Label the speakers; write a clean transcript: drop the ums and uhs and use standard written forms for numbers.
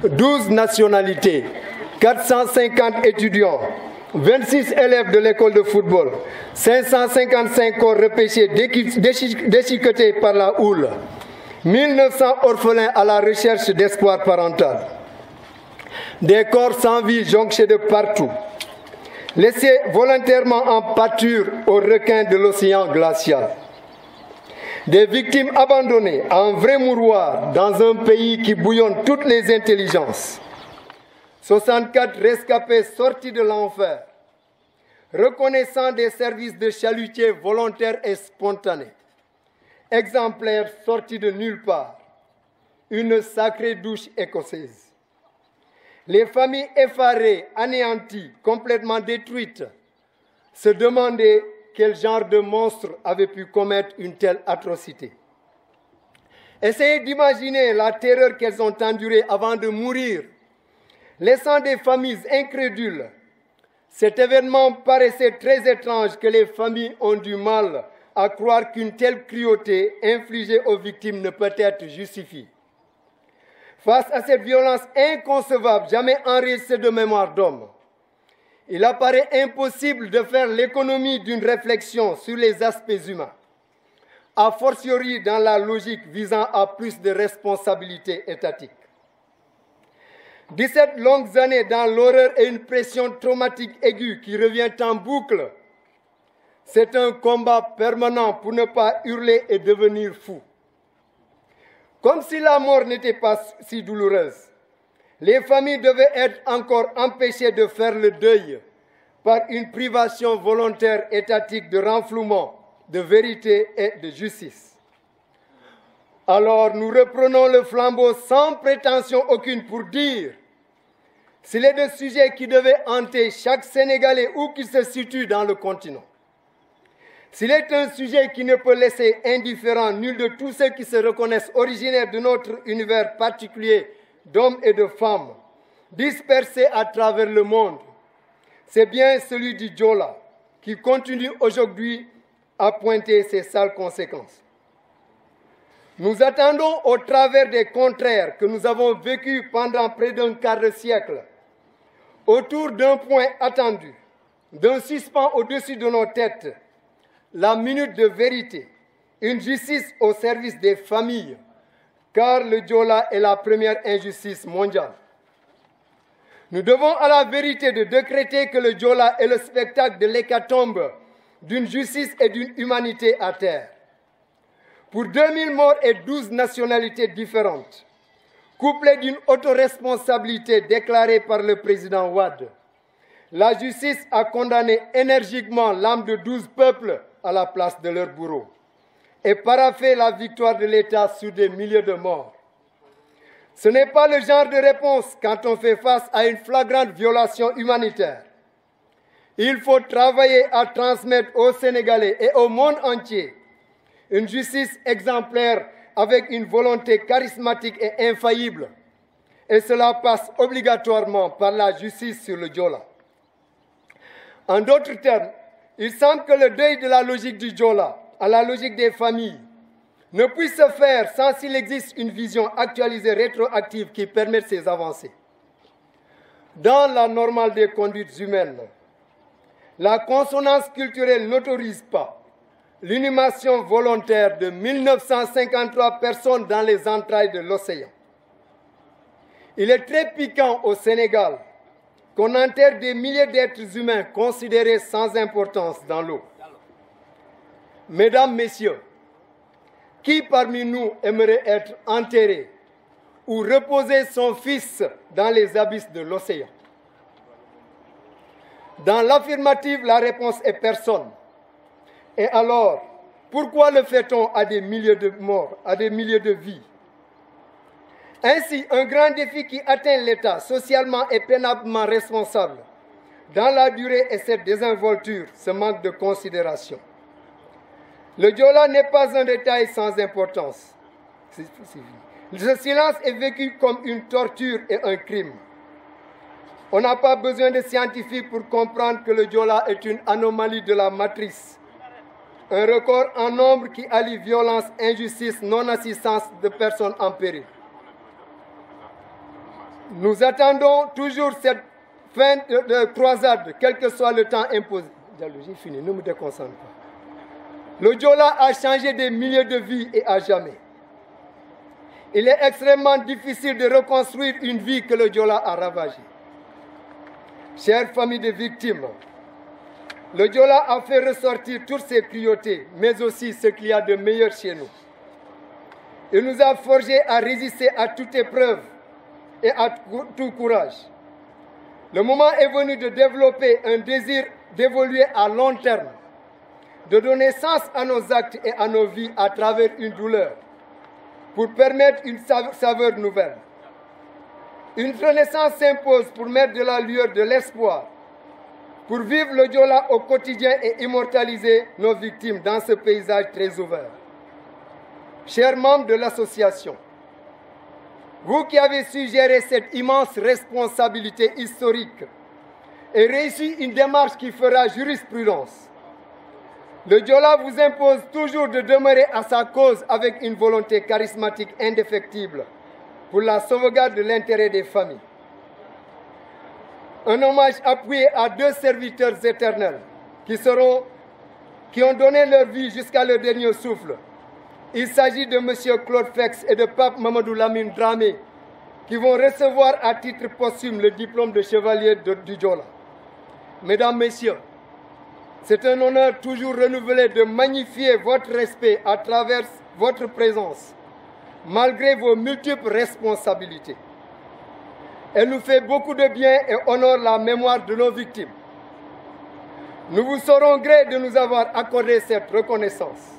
Speaker 1: 12 nationalités, 450 étudiants, 26 élèves de l'école de football, 555 corps repêchés déchiquetés par la houle, 1900 orphelins à la recherche d'espoir parental, des corps sans vie jonchés de partout, laissés volontairement en pâture aux requins de l'océan glacial, des victimes abandonnées à un vrai mouroir dans un pays qui bouillonne toutes les intelligences, 64 rescapés sortis de l'enfer, reconnaissant des services de chalutiers volontaires et spontanés, exemplaires sortis de nulle part, une sacrée douche écossaise. Les familles effarées, anéanties, complètement détruites, se demandaient quel genre de monstre avait pu commettre une telle atrocité. Essayez d'imaginer la terreur qu'elles ont endurée avant de mourir, laissant des familles incrédules. Cet événement paraissait très étrange que les familles ont du mal à croire qu'une telle cruauté infligée aux victimes ne peut être justifiée. Face à cette violence inconcevable, jamais enregistrée de mémoire d'homme, il apparaît impossible de faire l'économie d'une réflexion sur les aspects humains, a fortiori dans la logique visant à plus de responsabilité étatique. 17 longues années dans l'horreur et une pression traumatique aiguë qui revient en boucle, c'est un combat permanent pour ne pas hurler et devenir fou. Comme si la mort n'était pas si douloureuse, les familles devaient être encore empêchées de faire le deuil par une privation volontaire étatique de renflouement, de vérité et de justice. Alors nous reprenons le flambeau sans prétention aucune pour dire s'il est des sujets qui devaient hanter chaque Sénégalais où qu'il se situe dans le continent. S'il est un sujet qui ne peut laisser indifférent nul de tous ceux qui se reconnaissent originaires de notre univers particulier d'hommes et de femmes, dispersés à travers le monde, c'est bien celui du Diola qui continue aujourd'hui à pointer ses sales conséquences. Nous attendons au travers des contraires que nous avons vécus pendant près d'un quart de siècle, autour d'un point attendu, d'un suspens au-dessus de nos têtes, la minute de vérité, une justice au service des familles, car le Diola est la première injustice mondiale. Nous devons à la vérité de décréter que le Diola est le spectacle de l'hécatombe d'une justice et d'une humanité à terre. Pour 2000 morts et 12 nationalités différentes, couplées d'une autoresponsabilité déclarée par le président Wade, la justice a condamné énergiquement l'âme de 12 peuples à la place de leur bourreau et paraphé la victoire de l'État sur des milliers de morts. Ce n'est pas le genre de réponse quand on fait face à une flagrante violation humanitaire. Il faut travailler à transmettre aux Sénégalais et au monde entier une justice exemplaire avec une volonté charismatique et infaillible. Et cela passe obligatoirement par la justice sur le Diola. En d'autres termes, il semble que le deuil de la logique du Diola à la logique des familles ne puisse se faire sans s'il existe une vision actualisée rétroactive qui permette ces avancées. Dans la normale des conduites humaines, la consonance culturelle n'autorise pas l'inhumation volontaire de 1953 personnes dans les entrailles de l'océan. Il est très piquant au Sénégal qu'on enterre des milliers d'êtres humains considérés sans importance dans l'eau. Mesdames, Messieurs, qui parmi nous aimerait être enterré ou reposer son fils dans les abysses de l'océan? Dans l'affirmative, la réponse est personne. Et alors, pourquoi le fait-on à des milliers de morts, à des milliers de vies? Ainsi, un grand défi qui atteint l'État socialement et pénalement responsable dans la durée et cette désinvolture, ce manque de considération. Le Diola n'est pas un détail sans importance. Ce silence est vécu comme une torture et un crime. On n'a pas besoin de scientifiques pour comprendre que le Diola est une anomalie de la matrice. Un record en nombre qui allie violence, injustice, non-assistance de personnes en péril. Nous attendons toujours cette fin de croisade, quel que soit le temps imposé. J'ai fini, ne me déconcentre pas. Le Diola a changé des milliers de vies et à jamais. Il est extrêmement difficile de reconstruire une vie que le Diola a ravagée. Chères familles de victimes, le Diola a fait ressortir toutes ses cruautés, mais aussi ce qu'il y a de meilleur chez nous. Il nous a forgés à résister à toute épreuve et à tout courage. Le moment est venu de développer un désir d'évoluer à long terme, de donner sens à nos actes et à nos vies à travers une douleur, pour permettre une saveur nouvelle. Une renaissance s'impose pour mettre de la lueur de l'espoir, pour vivre le Diola au quotidien et immortaliser nos victimes dans ce paysage très ouvert. Chers membres de l'association, vous qui avez su gérer cette immense responsabilité historique et réussi une démarche qui fera jurisprudence, le Diola vous impose toujours de demeurer à sa cause avec une volonté charismatique indéfectible pour la sauvegarde de l'intérêt des familles. Un hommage appuyé à deux serviteurs éternels qui ont donné leur vie jusqu'à leur dernier souffle. Il s'agit de M. Claude Fex et de Pape Mamadou Lamine Dramé, qui vont recevoir à titre posthume le diplôme de chevalier du Diola. Mesdames, Messieurs, c'est un honneur toujours renouvelé de magnifier votre respect à travers votre présence, malgré vos multiples responsabilités. Elle nous fait beaucoup de bien et honore la mémoire de nos victimes. Nous vous saurons gré de nous avoir accordé cette reconnaissance.